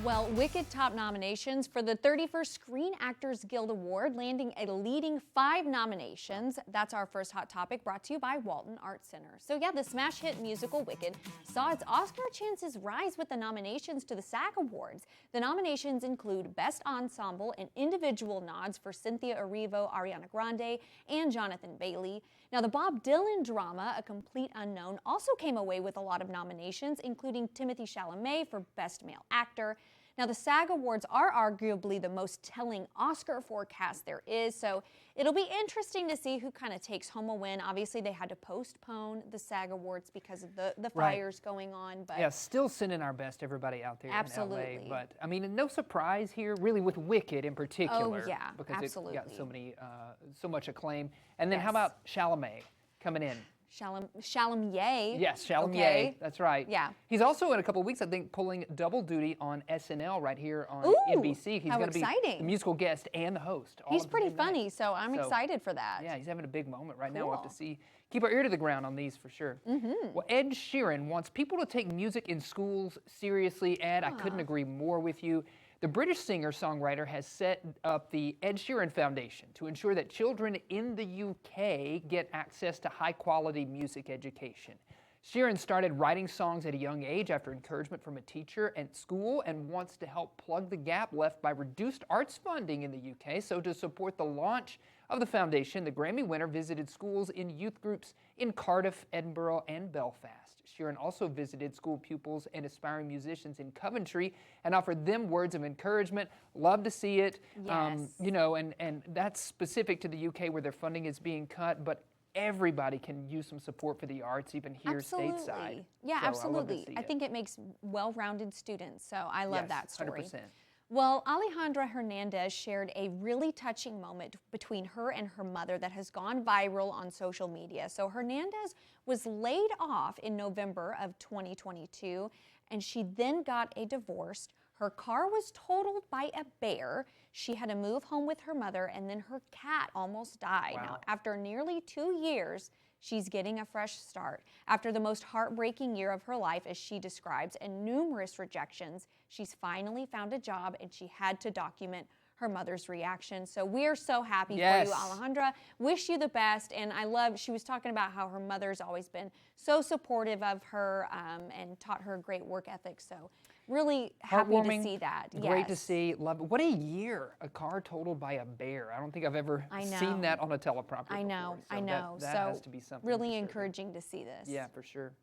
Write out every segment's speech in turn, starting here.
Well, Wicked top nominations for the 31st Screen Actors Guild Award, landing a leading 5 nominations. That's our first hot topic, brought to you by Walton Arts Center. So yeah, the smash hit musical Wicked saw its Oscar chances rise with the nominations to the SAG Awards. The nominations include Best Ensemble and individual nods for Cynthia Erivo, Ariana Grande, and Jonathan Bailey. Now, the Bob Dylan drama, A Complete Unknown, also came away with a lot of nominations, including Timothée Chalamet for Best Male Actor. Now, the SAG Awards are arguably the most telling Oscar forecast there is, so it'll be interesting to see who kind of takes home a win. Obviously, they had to postpone the SAG Awards because of the fires going on. But yeah, still sending our best to everybody out there absolutely. in LA. But, I mean, no surprise here, really, with Wicked in particular. Oh, yeah, because absolutely. it got so much acclaim. And then Yes. how about Chalamet coming in? Chalamet. Yes, Chalamet. Okay. That's right. Yeah. He's also in a couple of weeks, I think, pulling double duty on SNL right here on Ooh, NBC. He's how going to be exciting. the musical guest and the host. all He's at the pretty same night. funny, so I'm excited for that. Yeah, he's having a big moment right now. We'll have Cool. to see. Keep our ear to the ground on these for sure. Well, Ed Sheeran wants people to take music in schools seriously. Ed, I couldn't agree more with you. The British singer-songwriter has set up the Ed Sheeran Foundation to ensure that children in the UK get access to high-quality music education. Sheeran started writing songs at a young age after encouragement from a teacher at school and wants to help plug the gap left by reduced arts funding in the UK. So to support the launch of the foundation, the Grammy winner visited schools in youth groups in Cardiff, Edinburgh, and Belfast. Sheeran also visited school pupils and aspiring musicians in Coventry and offered them words of encouragement. Love to see it. Yes. You know, and that's specific to the UK where their funding is being cut, but everybody can use some support for the arts, even here stateside. Yeah, So absolutely. I love to see I it. think it makes well-rounded students, so I love Yes, that story. 100%. Well, Alejandra Hernandez shared a really touching moment between her and her mother that has gone viral on social media. So Hernandez was laid off in November of 2022, and she then got a divorce. Her car was totaled by a bear. She had to move home with her mother, and then her cat almost died. Wow. Now, after nearly 2 years, she's getting a fresh start. After the most heartbreaking year of her life, as she describes, and numerous rejections, she's finally found a job, and she had to document her mother's reaction. So we're so happy Yes. for you, Alejandra. Wish you the best. And I love, she was talking about how her mother's always been so supportive of her and taught her great work ethic. So really happy to Heartwarming, see that. Great to Yes. see. Love it. What a year. A car totaled by a bear. I don't think I've ever I know. seen that on a teleprompter I know, before. So I know. That So has to be something. really for sure. encouraging to see this. Yeah, for sure.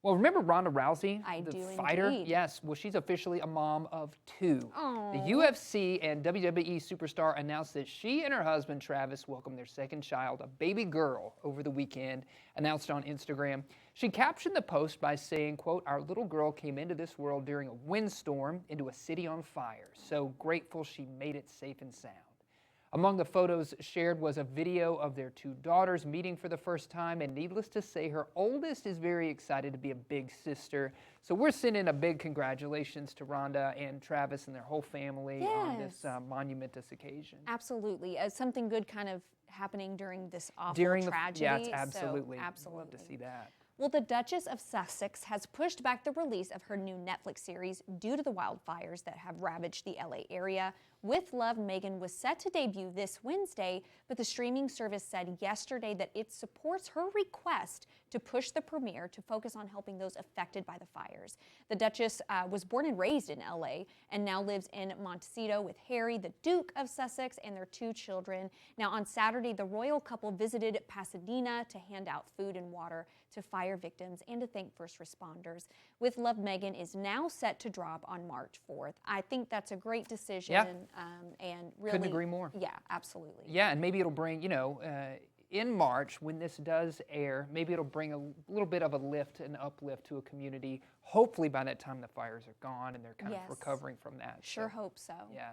Well, remember Ronda Rousey, I the do fighter? indeed. Yes. Well, she's officially a mom of 2. Aw. The UFC and WWE superstar announced that she and her husband Travis welcomed their second child, a baby girl, over the weekend, announced on Instagram. She captioned the post by saying, quote, "Our little girl came into this world during a windstorm into a city on fire. So grateful she made it safe and sound." Among the photos shared was a video of their 2 daughters meeting for the first time, and needless to say, her oldest is very excited to be a big sister. So we're sending a big congratulations to Rhonda and Travis and their whole family on this Yes. monumentous occasion. Absolutely. Something good kind of happening during this awful During tragedy. yes, so absolutely. absolutely. Love to see that. Well, the Duchess of Sussex has pushed back the release of her new Netflix series due to the wildfires that have ravaged the LA area. With Love, Meghan was set to debut this Wednesday, but the streaming service said yesterday that it supports her request to push the premiere to focus on helping those affected by the fires. The Duchess was born and raised in LA and now lives in Montecito with Harry, the Duke of Sussex, and their 2 children. Now, on Saturday, the royal couple visited Pasadena to hand out food and water to fire victims and to thank first responders. With Love, Meghan is now set to drop on March 4th. I think that's a great decision. Yeah. And really, Couldn't agree more. Yeah, absolutely. Yeah, and maybe it'll bring, in March, when this does air, maybe it'll bring a little bit of a lift and uplift to a community. Hopefully by that time the fires are gone and they're kind Yes. of recovering from that. Sure So, hope so. yeah.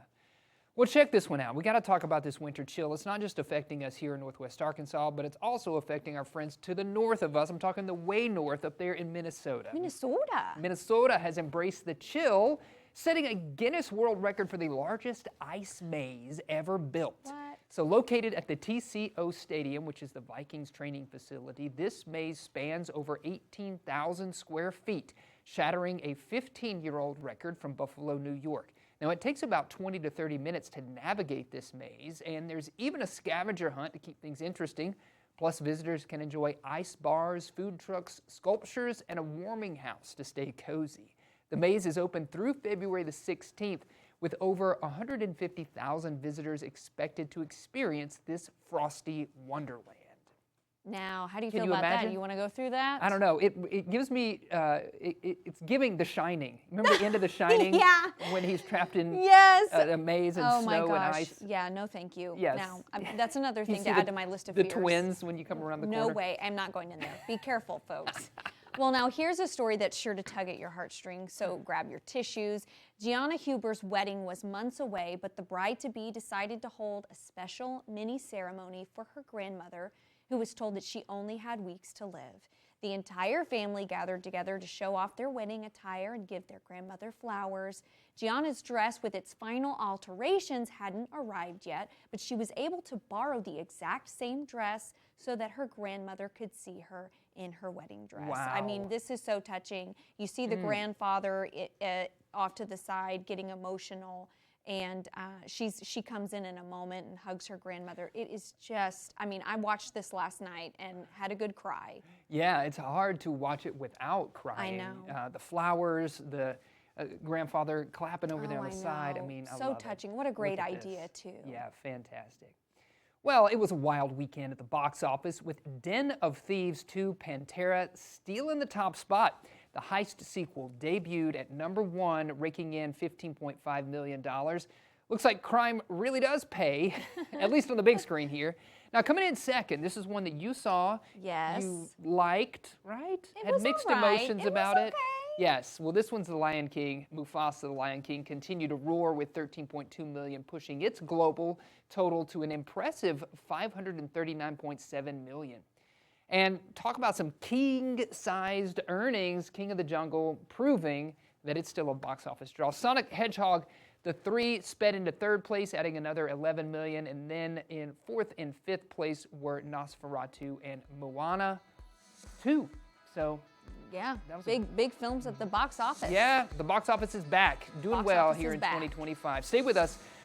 Well, check this one out. We got to talk about this winter chill. It's not just affecting us here in Northwest Arkansas, but it's also affecting our friends to the north of us. I'm talking the way north up there in Minnesota. Minnesota. Minnesota has embraced the chill, setting a Guinness World Record for the largest ice maze ever built. What? So located at the TCO Stadium, which is the Vikings training facility, this maze spans over 18,000 square feet. shattering a 15-year-old record from Buffalo, New York. Now, it takes about 20 to 30 minutes to navigate this maze, and there's even a scavenger hunt to keep things interesting. Plus, visitors can enjoy ice bars, food trucks, sculptures, and a warming house to stay cozy. The maze is open through February the 16th, with over 150,000 visitors expected to experience this frosty wonderland. Now, how do you Can feel you about that? imagine? You want to go through that? I don't know. It gives me, it's giving The Shining. Remember the end of The Shining? Yeah. When he's trapped in Yes. a maze and Oh my snow and gosh. ice. Yeah, no thank you. Yes. Now, that's another You thing see to add to my list of the fears. twins when you come around the corner. No way. I'm not going in there. Be careful, folks. Well, now here's a story that's sure to tug at your heartstrings, so grab your tissues. Gianna Huber's wedding was months away, but the bride-to-be decided to hold a special mini ceremony for her grandmother, who was told that she only had weeks to live. The entire family gathered together to show off their wedding attire and give their grandmother flowers. Gianna's dress with its final alterations hadn't arrived yet, but she was able to borrow the exact same dress so that her grandmother could see her in her wedding dress. Wow. I mean, this is so touching. You see the grandfather off to the side getting emotional, and she comes in a moment and hugs her grandmother. It is just, I mean, I watched this last night and had a good cry. Yeah, it's hard to watch it without crying. I know. The flowers, the grandfather clapping over there on I the side. I know. mean, I So love it. touching. What a great Look at idea, this. too. Yeah, fantastic. Well, it was a wild weekend at the box office with Den of Thieves 2 Pantera stealing the top spot. The heist sequel debuted at #1, raking in $15.5 million. Looks like crime really does pay, at least on the big screen here. Now, coming in second, this is one that you saw. Yes. You liked, right? It Had was mixed all right. emotions It about was it. okay. Yes. Well, this one's The Lion King. Mufasa, The Lion King, continued to roar with 13.2 million, pushing its global total to an impressive 539.7 million. And talk about some king-sized earnings, King of the Jungle, proving that it's still a box office draw. Sonic Hedgehog, the 3 sped into 3rd place, adding another 11 million. And then in 4th and 5th place were Nosferatu and Moana 2. So, Yeah, That was big films at the box office. yeah, the box office is back. Doing Box well office here is in back. 2025. Stay with us.